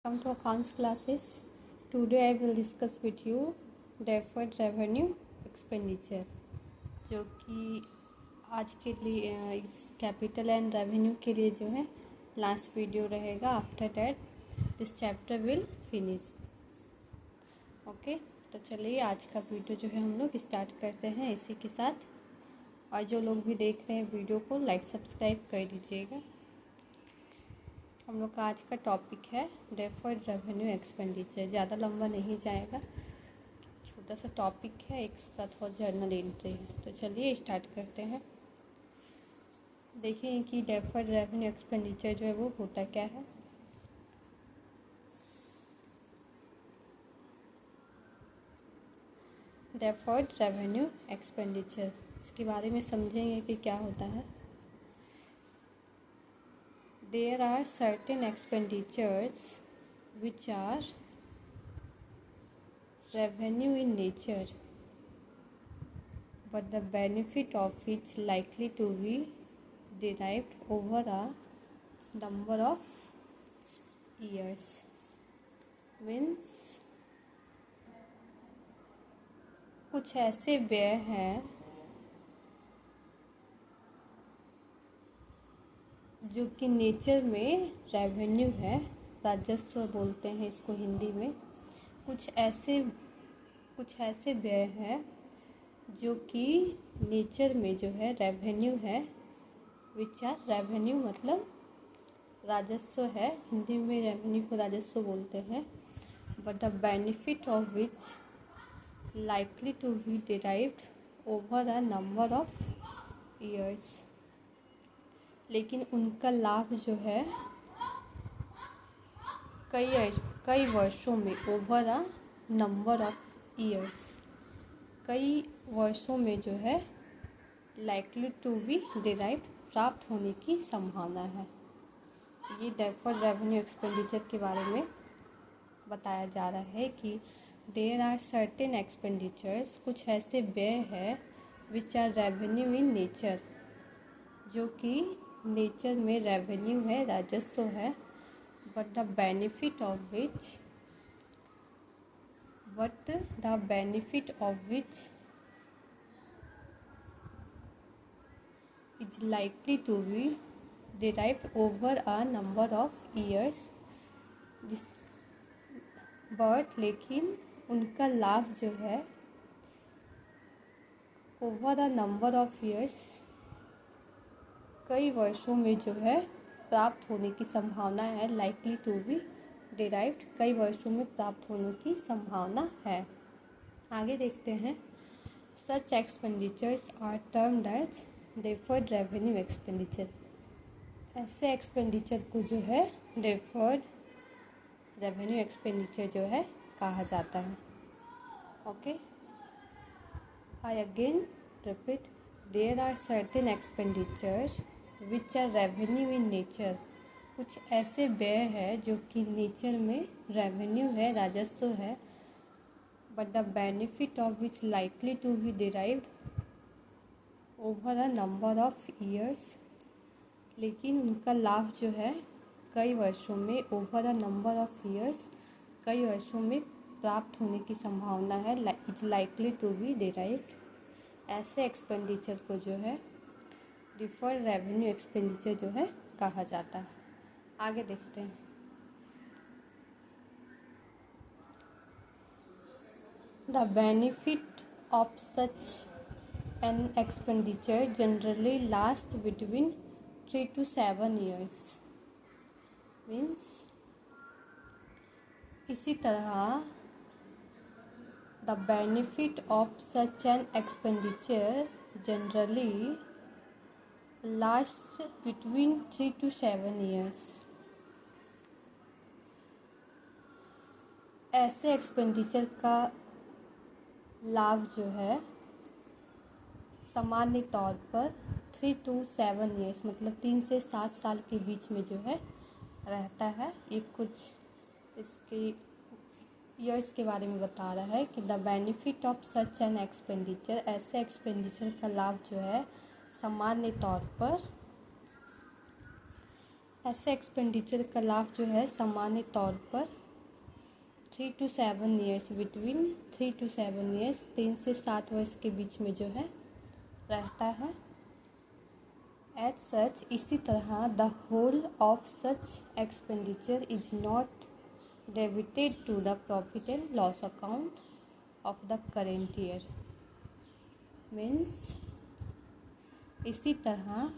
Welcome to accounts classes. Today I will discuss with you deferred revenue expenditure, जो कि आज के लिए इस कैपिटल एंड रेवेन्यू के लिए जो है लास्ट वीडियो रहेगा. After that this chapter will finish. Okay, तो चलिए आज का वीडियो जो है हम लोग स्टार्ट करते हैं इसी के साथ. और जो लोग भी देख रहे हैं वीडियो को लाइक सब्सक्राइब कर दीजिएगा. हम लोग का आज का टॉपिक है डेफर्ड रेवेन्यू एक्सपेंडिचर. ज़्यादा लंबा नहीं जाएगा, छोटा सा टॉपिक है, एक साथ और जर्नल एंट्री है. तो चलिए स्टार्ट करते हैं. देखिए कि डेफर्ड रेवेन्यू एक्सपेंडिचर जो है वो होता क्या है. डेफर्ड रेवेन्यू एक्सपेंडिचर, इसके बारे में समझेंगे कि क्या होता है. There are certain expenditures which are revenue in nature, but the benefit of which likely to be derived over a number of years. Means कुछ ऐसे व्यय हैं जो कि नेचर में रेवेन्यू है, राजस्व बोलते हैं इसको हिंदी में. कुछ ऐसे व्यय हैं जो कि नेचर में जो है रेवेन्यू है. विच आर रेवेन्यू मतलब राजस्व है, हिंदी में रेवेन्यू को राजस्व बोलते हैं. But the benefit of which likely to be derived over a number of years. लेकिन उनका लाभ जो है कई वर्षों में, over a number of years, कई वर्षों में जो है लाइकली टू बी डिराइव, प्राप्त होने की संभावना है. ये डेफर्ड रेवेन्यू एक्सपेंडिचर के बारे में बताया जा रहा है कि देयर आर सर्टेन एक्सपेंडिचर्स, कुछ ऐसे व्यय है, which are revenue in nature, जो कि नेचर में रेवेन्यू है, राजस्व है. But the benefit of which is likely to be derived over a number of years. But लेकिन उनका लाभ जो है over a number of years, कई वर्षों में जो है प्राप्त होने की संभावना है. लाइकली टू बी डिराइव्ड, कई वर्षों में प्राप्त होने की संभावना है. आगे देखते हैं. Such expenditures are termed as deferred revenue expenditure. ऐसे एक्सपेंडिचर को जो है डेफर्ड रेवेन्यू एक्सपेंडिचर जो है कहा जाता है. Okay, I again repeat. There are certain expenditures which are revenue in nature. कुछ ऐसे व्यय है जो कि नेचर में रेवेन्यू है, राजस्व है. But the benefit of which likely to be derived over a number of years. लेकिन उनका लाभ जो है कई वर्षों में, over a number of years, कई वर्षों में प्राप्त होने की संभावना है. Is likely to be derived. ऐसे एक्सपेंडिचर को जो है डिफर्ड रेवेन्यू एक्सपेंडिचर जो है कहा जाता है. आगे देखते हैं. The benefit of such an expenditure generally last between 3 to 7 years. Means इसी तरह the benefit of such an expenditure generally last between 3 to 7 years. ऐसे एक्सपेंडिचर का लाभ जो है सामान्य तौर पर 3 to 7 years मतलब 3 से 7 साल के बीच में जो है रहता है. ये कुछ इसके ईयर्स के बारे में बता रहा है कि the benefit of such an expenditure, ऐसे एक्सपेंडिचर का लाभ जो है सामान्य तौर पर ऐसे एक्सपेंडिचर का लाभ जो है सामान्य तौर पर 3 to 7 years, between 3 to 7 years, 3 से 7 वर्ष के बीच में जो है रहता है। एज सच, इसी तरह the whole of such expenditure is not debited to the profit and loss account of the current year. Means इसी तरह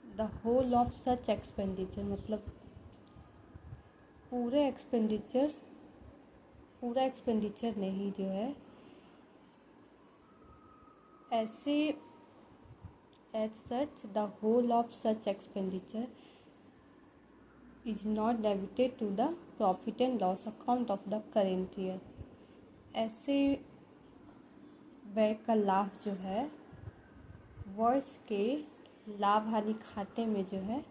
the whole of such expenditure मतलब पूरा एक्सपेंडिचर नहीं जो है ऐसे as such the whole of such expenditure is not debited to the profit and loss account of the current year. ऐसे व्यय का लाभ जो है वर्ष के लाभ हानि खाते में जो है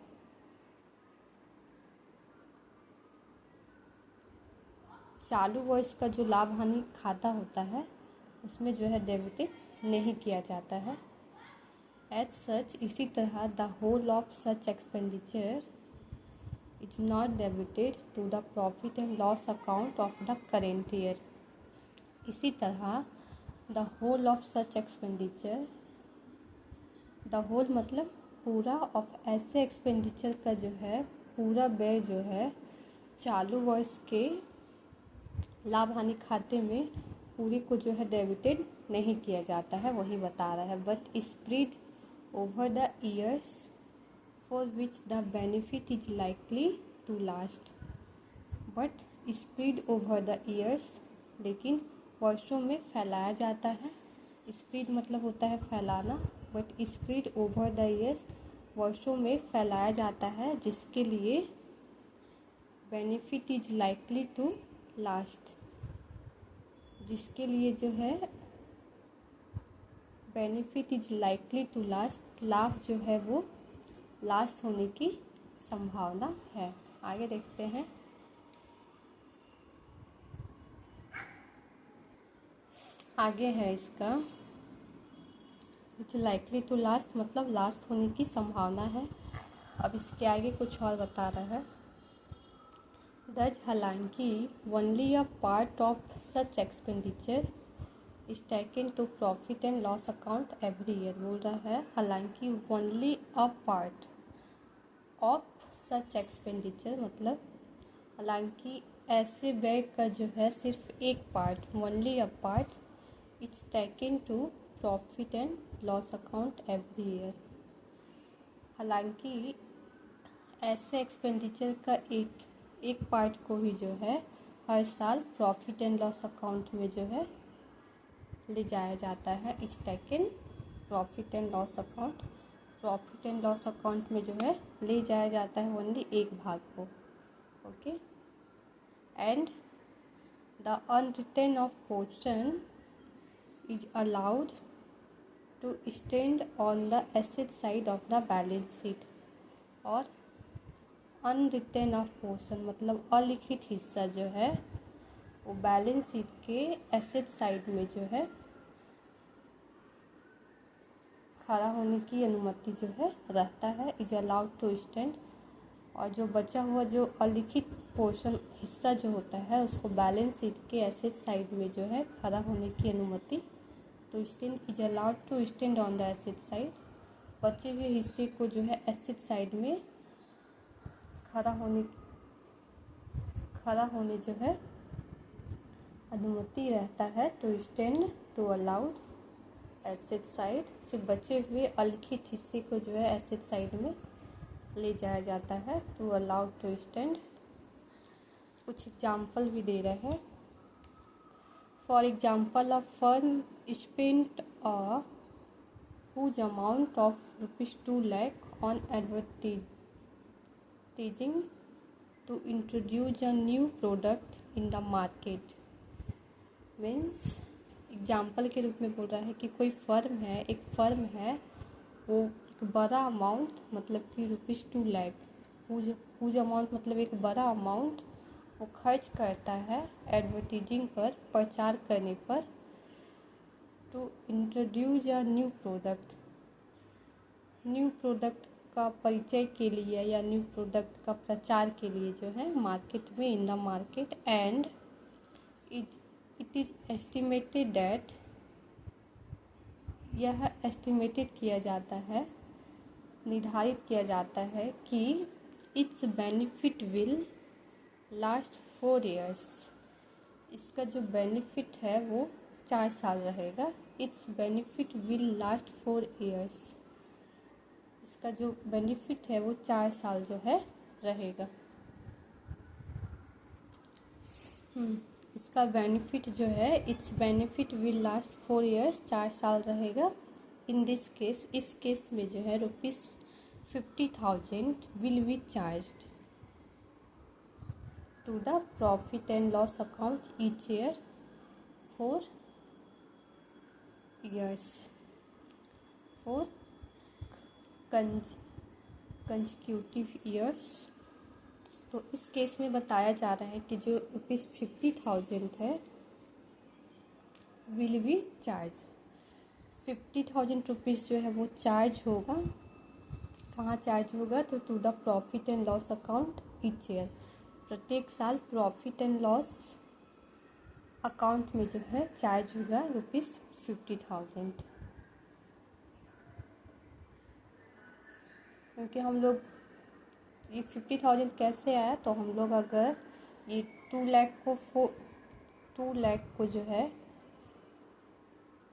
चालू वर्ष का जो लाभ हानि खाता होता है उसमें जो है डेबिटेड नहीं किया जाता है। एज सच, इसी तरह the whole of such expenditure is not debited to the profit and loss account of the current year. इसी तरह the whole of such expenditure, the whole मतलब पूरा, ऑफ ऐसे एक्सपेंडिचर का जो है पूरा व्यय जो है चालू वर्ष के लाभ हानि खाते में पूरी को जो है डेबिटेड नहीं किया जाता है, वही बता रहा है। But spread over the years for which the benefit is likely to last. But spread over the years, लेकिन वर्षों में फैलाया जाता है। स्प्रेड मतलब होता है फैलाना, but spread over the years वर्षों में फैलाया जाता है, जिसके लिए benefit is likely to last, जिसके लिए जो है benefit is likely to last, लाभ जो है वो लास्ट होने की संभावना है। आगे देखते हैं। आगे है इसका लाइकली टू लास्ट मतलब लास्ट होने की संभावना है। अब इसके आगे कुछ और बता रहा है। हालांकि only a part of such expenditure is taken to profit and loss account every year. बोल रहा है हालांकि only a part of such expenditure मतलब हालांकि ऐसे व्यय का जो है सिर्फ एक part, only a part it's taken to profit and loss account every year. हालांकि ऐसे एक्सपेंडिचर का एक पार्ट को ही जो है हर साल प्रॉफिट एंड लॉस अकाउंट में जो है ले जाया जाता है। It's taken profit and loss account, profit and loss account में जो है ले जाया जाता है ओनली एक भाग को। Okay, and the unwritten off portion is allowed to stand on the asset side of the balance sheet. और अनरिटेन ऑफ पोर्शन मतलब अलिखित हिस्सा जो है वो बैलेंस शीट के एसेट साइड में जो है खड़ा होने की अनुमति जो है रहता है, इज अलाउड टू स्टैंड। और जो बचा हुआ जो अलिखित पोर्शन हिस्सा जो होता है उसको बैलेंस शीट के एसेट साइड में जो है खड़ा होने की अनुमति, तो stand is allowed to stand on the asset side. बचे हुए हिस्से को जो है एसेट साइड में खड़ा होने जो है अनुमति रहता है, to stand, to allowed asset side. सिर्फ बचे हुए अलिखित हिस्से को जो है एसेट साइड में ले जाया जाता है, टू अलाउड टू स्टैंड। कुछ एग्जाम्पल भी दे रहे हैं। For example, a firm spent a huge amount of ₹2 lakh on advertising to introduce a new product in the market। Means example के रूप में बोल रहा है कि कोई एक फर्म है वो एक बड़ा अमाउंट मतलब कि ₹2 लाख, हुज अमाउंट मतलब एक बड़ा अमाउंट वो खर्च करता है एडवर्टीजिंग पर, प्रचार करने पर, to introduce a new product का परिचय के लिए या न्यू प्रोडक्ट का प्रचार के लिए जो है मार्केट में, in the market, and it is estimated that, यह एस्टिमेटेड किया जाता है, निर्धारित किया जाता है कि it's benefit will last 4 years, इसका जो बेनिफिट है वो 4 साल रहेगा। It's benefit will last 4 years, इसका जो बेनिफिट है वो 4 साल जो है रहेगा। इसका बेनिफिट जो है, it's benefit will last 4 years, 4 साल रहेगा। इन दिस केस, इस केस में जो है ₹50,000 will be charged to the profit and loss account each year for years, for consecutive years। तो इस केस में बताया जा रहा है कि जो ₹50,000 है विल बी चार्ज, ₹50,000 जो है वो चार्ज होगा। कहाँ चार्ज होगा? तो to the profit and loss account each year, प्रत्येक साल प्रॉफिट एंड लॉस अकाउंट में जो है चार्ज होगा ₹50,000। क्योंकि हम लोग ये 50,000 कैसे आया, तो हम लोग अगर ये 2 लाख को जो है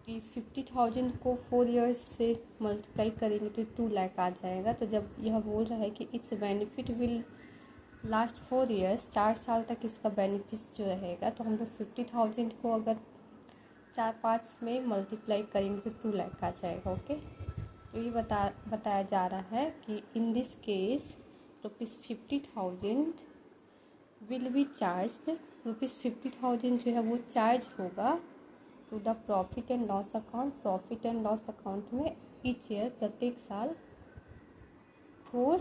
कि 50,000 को 4 years से मल्टीप्लाई करेंगे तो 2 लाख आ जाएगा। तो जब यह बोल रहा है कि it's benefit will last 4 years, 4 साल तक इसका बेनिफिट जो रहेगा, तो हम लोग 50,000 को अगर 4-5 में मल्टीप्लाई करेंगे तो 2 लाख आ जाएगा। ओके, तो ये बताया जा रहा है कि in this case ₹50,000 will be charged, ₹50,000 जो है वो चार्ज होगा to the profit and loss account, profit and loss account में ईच ईयर, प्रत्येक साल, फॉर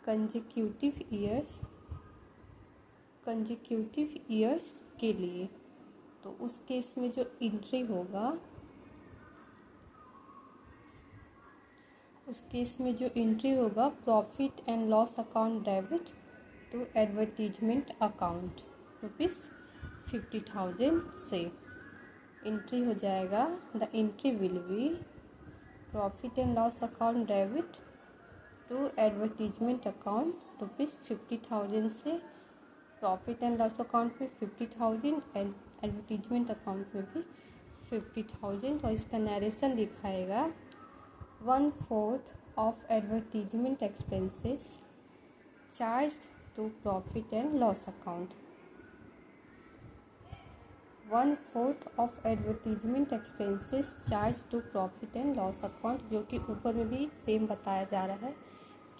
कंसेक्यूटिव ईयर्स के लिए। तो उस केस में जो एंट्री होगा, profit and loss account debit to advertisement account ₹50,000 से एंट्री हो जाएगा। The entry will be profit and loss account debit to advertisement account ₹50,000 से, प्रॉफिट एंड लॉस अकाउंट में 50,000 एंड एडवर्टीजमेंट अकाउंट में भी 50,000। और इसका नरेशन दिखाएगा 1/4 of advertisement expenses charged to profit and loss account, 1/4 of advertisement expenses charge to profit and loss account, जो कि ऊपर में भी सेम बताया जा रहा है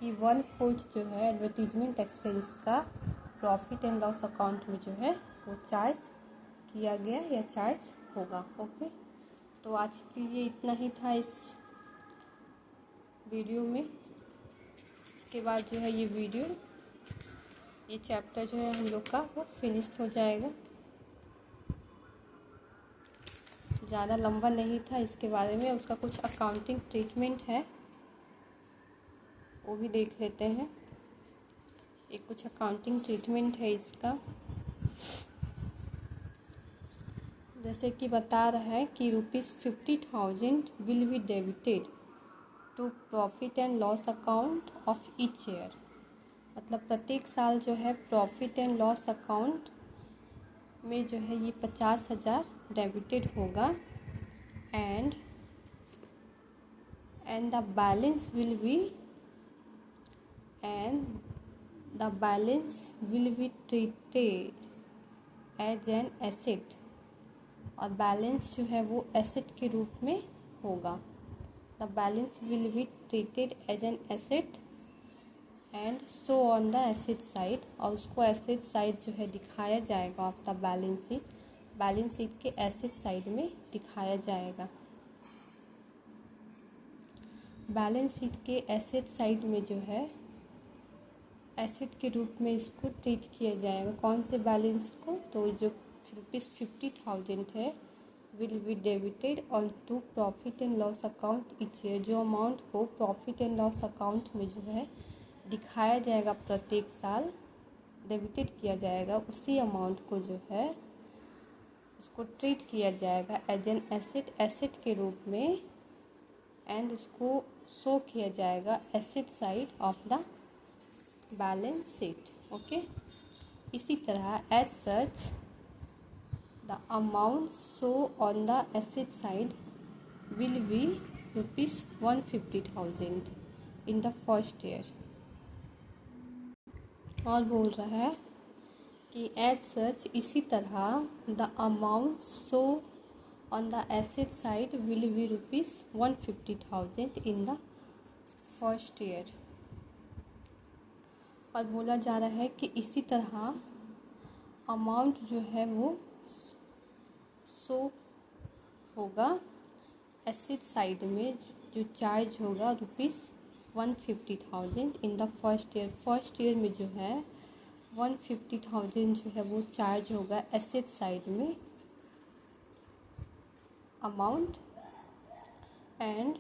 कि 1/4 जो है एडवर्टीजमेंट एक्सपेंस का प्रॉफिट एंड लॉस अकाउंट में जो है वो चार्ज किया गया या चार्ज होगा। ओके, तो आज के लिए इतना ही था इस वीडियो में। इसके बाद जो है ये चैप्टर जो है हम लोग का वो फिनिश हो जाएगा। ज़्यादा लंबा नहीं था इसके बारे में। उसका कुछ अकाउंटिंग ट्रीटमेंट है, वो भी देख लेते हैं। एक कुछ अकाउंटिंग ट्रीटमेंट है इसका, जैसे कि बता रहा है कि ₹50,000 will be debited to profit and loss account of each year, मतलब प्रत्येक साल जो है प्रॉफिट एंड लॉस अकाउंट में जो है ये 50,000 डेबिटेड होगा। And the balance will be treated as an asset, और बैलेंस जो है वो एसेट के रूप में होगा। The balance will be treated as an asset and so on the asset side, और उसको एसेट साइड जो है दिखाया जाएगा ऑफ द बैलेंस शीट के एसेट साइड में दिखाया जाएगा। बैलेंस शीट के एसेट साइड में जो है एसेट के रूप में इसको ट्रीट किया जाएगा। कौन से बैलेंस को? तो जो ₹50,000 है will be debited on to profit and loss account each year. जो अमाउंट को प्रॉफिट एंड लॉस अकाउंट में जो है दिखाया जाएगा प्रत्येक साल, डेबिटेड किया जाएगा, उसी अमाउंट को जो है उसको ट्रीट किया जाएगा एज एन एसेट, एसेट के रूप में, एंड उसको शो किया जाएगा asset side of the balance sheet. Okay, इसी तरह as such the amount show on the asset side will be ₹150,000 in the first year. और बोल रहा है कि एज सच, इसी तरह the amount show on the asset side will be ₹150,000 in the first year. और बोला जा रहा है कि इसी तरह अमाउंट जो है वो शो होगा एसेट साइड में, जो चार्ज होगा ₹150,000 in the first year. First year में जो है 150,000 जो है वो चार्ज होगा एसेट साइड में amount, and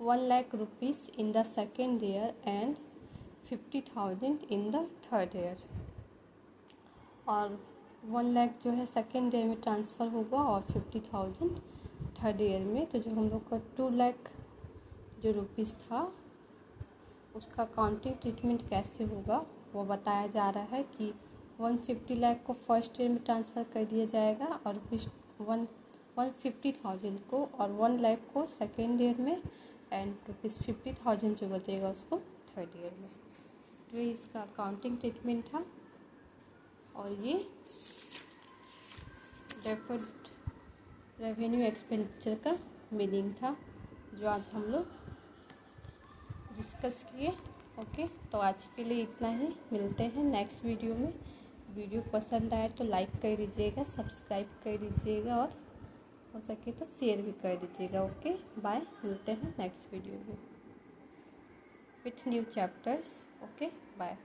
1,00,000 in the second year and 50,000 in the third year. और 1,00,000 जो है सेकेंड ईयर में ट्रांसफ़र होगा और 50,000 थर्ड ईयर में। तो जो हम लोग का 2,00,000 जो रुपीज़ था उसका काउंटिंग ट्रीटमेंट कैसे होगा वो बताया जा रहा है कि 150 लाख को फर्स्ट ईयर में ट्रांसफ़र कर दिया जाएगा और 150,000 को और 1,00,000 को सेकेंड ईयर में एंड ₹50,000 जो बचेगा उसको थर्ड ईयर में। तो ये इसका अकाउंटिंग ट्रीटमेंट था और ये डेफर्ड रेवेन्यू एक्सपेंडिचर का मीनिंग था जो आज हम लोग डिस्कस किए। ओके, तो आज के लिए इतना ही, मिलते हैं नेक्स्ट वीडियो में। वीडियो पसंद आए तो लाइक कर दीजिएगा, सब्सक्राइब कर दीजिएगा और हो सके तो शेयर भी कर दीजिएगा। ओके, बाय, मिलते हैं नेक्स्ट वीडियो में with new chapters. Okay, bye.